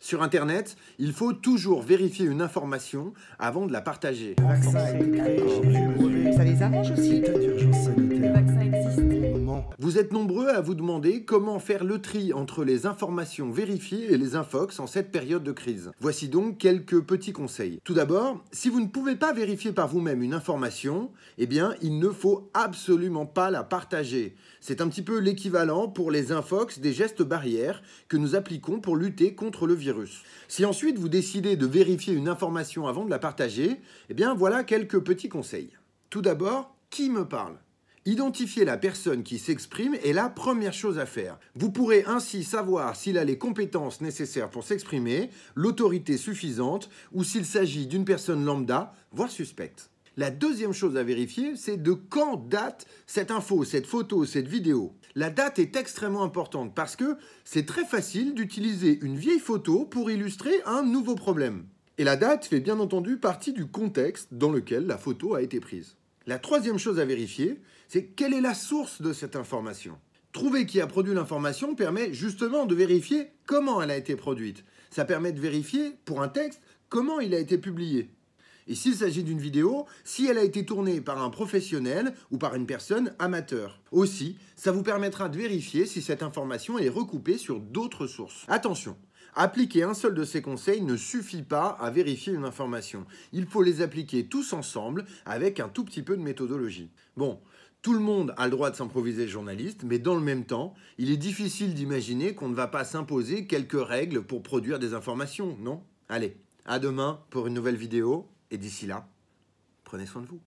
Sur Internet, il faut toujours vérifier une information avant de la partager. Le vaccin a été créé, j'ai vu le brevet. Ça les arrange aussi. État d'urgence Le sanitaire. vaccin existe. Au moment. Vous êtes nombreux à vous demander comment faire le tri entre les informations vérifiées et les infox en cette période de crise. Voici donc quelques petits conseils. Tout d'abord, si vous ne pouvez pas vérifier par vous-même une information, eh bien, il ne faut absolument pas la partager. C'est un petit peu l'équivalent pour les infox des gestes barrières que nous appliquons pour lutter contre le virus. Si ensuite vous décidez de vérifier une information avant de la partager, eh bien, voilà quelques petits conseils. Tout d'abord, qui me parle ? Identifier la personne qui s'exprime est la première chose à faire. Vous pourrez ainsi savoir s'il a les compétences nécessaires pour s'exprimer, l'autorité suffisante ou s'il s'agit d'une personne lambda, voire suspecte. La deuxième chose à vérifier, c'est de quand date cette info, cette photo, cette vidéo. La date est extrêmement importante parce que c'est très facile d'utiliser une vieille photo pour illustrer un nouveau problème. Et la date fait bien entendu partie du contexte dans lequel la photo a été prise. La troisième chose à vérifier, c'est quelle est la source de cette information. Trouver qui a produit l'information permet justement de vérifier comment elle a été produite. Ça permet de vérifier, pour un texte, comment il a été publié. Et s'il s'agit d'une vidéo, si elle a été tournée par un professionnel ou par une personne amateur. Aussi, ça vous permettra de vérifier si cette information est recoupée sur d'autres sources. Attention! Appliquer un seul de ces conseils ne suffit pas à vérifier une information. Il faut les appliquer tous ensemble avec un tout petit peu de méthodologie. Bon, tout le monde a le droit de s'improviser journaliste, mais dans le même temps, il est difficile d'imaginer qu'on ne va pas s'imposer quelques règles pour produire des informations, non ? Allez, à demain pour une nouvelle vidéo, et d'ici là, prenez soin de vous.